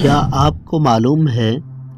کیا آپ کو معلوم ہے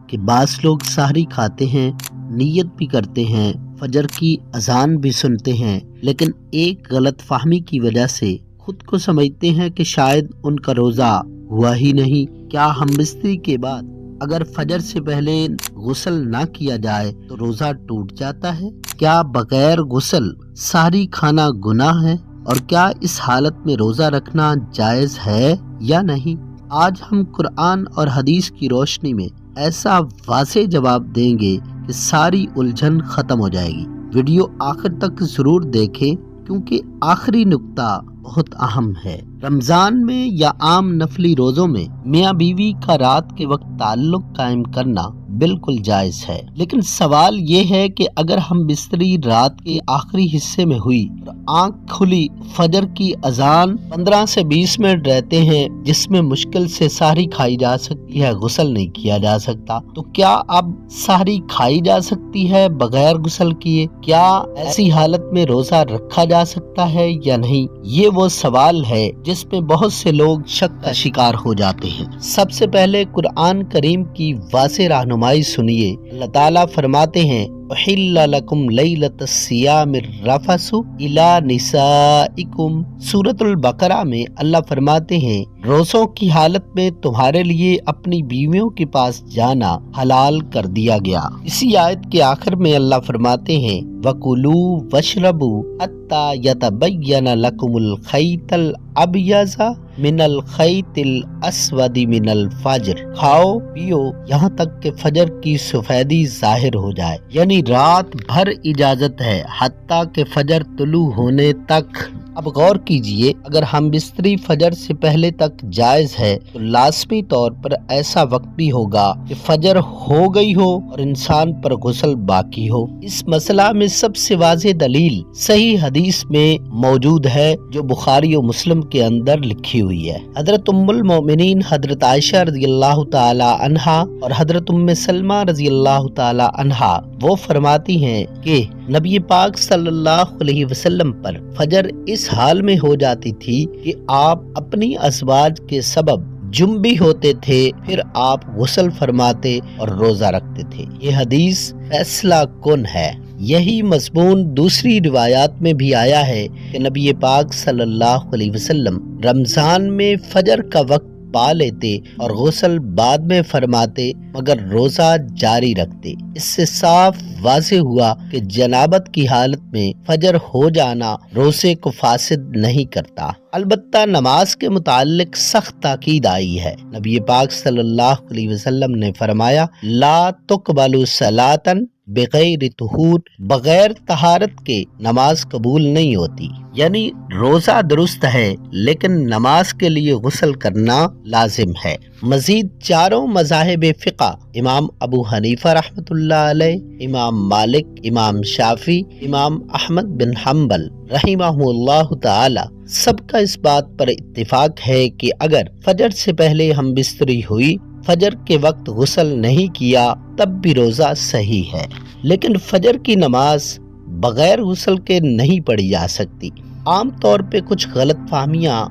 کہ بعض لوگ سحری کھاتے ہیں، نیت بھی کرتے ہیں، فجر کی اذان بھی سنتے ہیں، لیکن ایک غلط فہمی کی وجہ سے خود کو سمجھتے ہیں کہ شاید ان کا روزہ ہوا ہی نہیں۔ کیا ہم بستری کے بعد اگر فجر سے پہلے غسل نہ کیا جائے تو روزہ ٹوٹ جاتا ہے؟ کیا بغیر غسل سحری کھانا گناہ ہے؟ اور کیا اس حالت میں روزہ رکھنا جائز ہے یا نہیں؟ آج ہم قرآن اور حدیث کی روشنی میں ایسا واضح جواب دیں گے کہ ساری الجھن ختم ہو جائے گی۔ ویڈیو آخر تک ضرور دیکھیں کیونکہ آخری نقطہ بہت اہم ہے۔ رمضان میں یا عام نفلی روزوں میں میاں بیوی کا رات کے وقت تعلق قائم کرنا بالکل جائز ہے، لیکن سوال یہ ہے کہ اگر ہم بستری رات کے آخری حصے میں ہوئی اور آنکھ کھلی فجر کی اذان 15 سے 20 منٹ رہتے ہیں جس میں مشکل سے سحری کھائی جا سکتی ہے، غسل نہیں کیا جا سکتا، تو کیا اب سحری کھائی جا سکتی ہے بغیر غسل کیے؟ کیا ایسی حالت میں روزہ رکھا جا سکتا ہے یا نہیں؟ یہ وہ سوال ہے جس میں بہت سے لوگ شک کا شکار ہو جاتے ہیں۔ سب سے پہلے قرآن کریم کی واضح رہنمائی سنیے۔ اللہ تعالیٰ فرماتے ہیں احل لکم لیلۃ الصیام الرفث الی نسائکم۔ سورۃ البقرہ میں اللہ فرماتے ہیں روزوں کی حالت میں تمہارے لیے اپنی بیویوں کے پاس جانا حلال کر دیا گیا۔ اسی آیت کے آخر میں اللہ فرماتے ہیں وَكُلُوا وَاشْرَبُوا حَتَّى يَتَبَيَّنَ لَكُمُ الْخَيْطُ الْأَبْيَضُ مِنَ الْخَيْطِ الْأَسْوَدِ مِنَ الْفَجْرِ۔ کھاؤ پیو یہاں تک کہ فجر کی سفیدی ظاہر ہو جائے، یعنی رات بھر اجازت ہے حتیٰ کہ فجر طلوع ہونے تک۔ اب غور کیجئے، اگر ہم بستری فجر سے پہلے تک جائز ہے تو لازمی طور پر ایسا وقت بھی ہوگا کہ فجر ہو گئی ہو اور انسان پر غسل باقی ہو۔ اس مسئلہ میں سب سے واضح دلیل صحیح حدیث میں موجود ہے جو بخاری و مسلم کے اندر لکھی ہوئی ہے۔ حضرت ام المؤمنین حضرت عائشہ رضی اللہ تعالی عنہا اور حضرت ام سلمہ رضی اللہ تعالی عنہا وہ فرماتی ہیں کہ نبی پاک صلی اللہ علیہ وسلم پر فجر اس حال میں ہو جاتی تھی کہ آپ اپنی ازواج کے سبب جنبی ہوتے تھے، پھر آپ غسل فرماتے اور روزہ رکھتے تھے۔ یہ حدیث فیصلہ کن ہے۔ یہی مضمون دوسری روایات میں بھی آیا ہے کہ نبی پاک صلی اللہ علیہ وسلم رمضان میں فجر کا وقت پا لیتے اور غسل بعد میں فرماتے مگر روزہ جاری رکھتے۔ اس سے صاف واضح ہوا کہ جنابت کی حالت میں فجر ہو جانا روزے کو فاسد نہیں کرتا۔ البتہ نماز کے متعلق سخت تاکید آئی ہے۔ نبی پاک صلی اللہ علیہ وسلم نے فرمایا لا تقبل صلاۃ بغیر طہور، بغیر طہارت کے نماز قبول نہیں ہوتی، یعنی روزہ درست ہے لیکن نماز کے لیے غسل کرنا لازم ہے۔ مزید چاروں مذاہب فقہ امام ابو حنیفہ رحمۃ اللہ علیہ، امام مالک، امام شافعی، امام احمد بن حنبل رحمہ اللہ تعالی سب کا اس بات پر اتفاق ہے کہ اگر فجر سے پہلے ہم بستری ہوئی، فجر کے وقت غسل نہیں کیا تب بھی روزہ صحیح ہے، لیکن فجر کی نماز بغیر غسل کے نہیں پڑھی جا سکتی۔ عام طور پہ کچھ غلط فہمیاں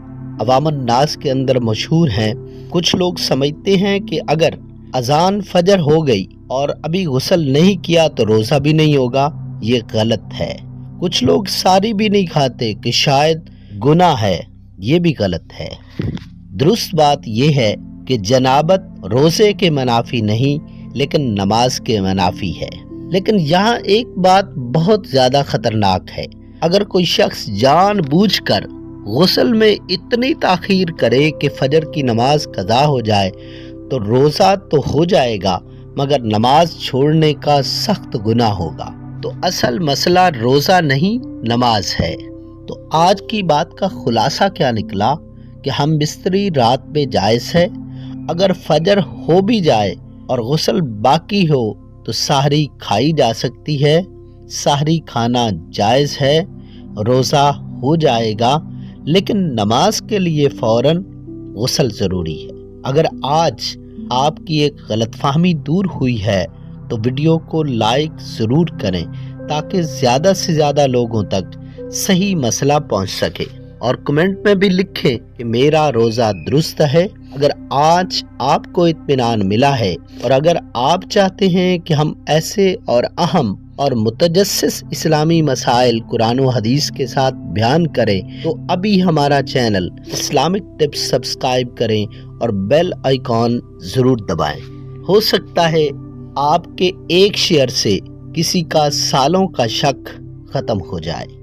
عوام الناس کے اندر مشہور ہیں۔ کچھ لوگ سمجھتے ہیں کہ اگر اذان فجر ہو گئی اور ابھی غسل نہیں کیا تو روزہ بھی نہیں ہوگا، یہ غلط ہے۔ کچھ لوگ ساری بھی نہیں کھاتے کہ شاید گناہ ہے، یہ بھی غلط ہے۔ درست بات یہ ہے کہ جنابت روزے کے منافی نہیں لیکن نماز کے منافی ہے۔ لیکن یہاں ایک بات بہت زیادہ خطرناک ہے، اگر کوئی شخص جان بوجھ کر غسل میں اتنی تاخیر کرے کہ فجر کی نماز قضا ہو جائے تو روزہ تو ہو جائے گا مگر نماز چھوڑنے کا سخت گناہ ہوگا۔ تو اصل مسئلہ روزہ نہیں نماز ہے۔ تو آج کی بات کا خلاصہ کیا نکلا کہ ہم بستری رات میں جائز ہے، اگر فجر ہو بھی جائے اور غسل باقی ہو تو سحری کھائی جا سکتی ہے، سحری کھانا جائز ہے، روزہ ہو جائے گا، لیکن نماز کے لیے فوراً غسل ضروری ہے۔ اگر آج آپ کی ایک غلط فہمی دور ہوئی ہے تو ویڈیو کو لائک ضرور کریں تاکہ زیادہ سے زیادہ لوگوں تک صحیح مسئلہ پہنچ سکے، اور کمنٹ میں بھی لکھیں کہ میرا روزہ درست ہے اگر آج آپ کو اطمینان ملا ہے اور اگر آپ چاہتے ہیں کہ ہم ایسے اور اہم اور متجسس اسلامی مسائل قرآن و حدیث کے ساتھ بیان کریں تو ابھی ہمارا چینل اسلامک ٹپس سبسکرائب کریں اور بیل آئیکن ضرور دبائیں۔ ہو سکتا ہے آپ کے ایک شیئر سے کسی کا سالوں کا شک ختم ہو جائے۔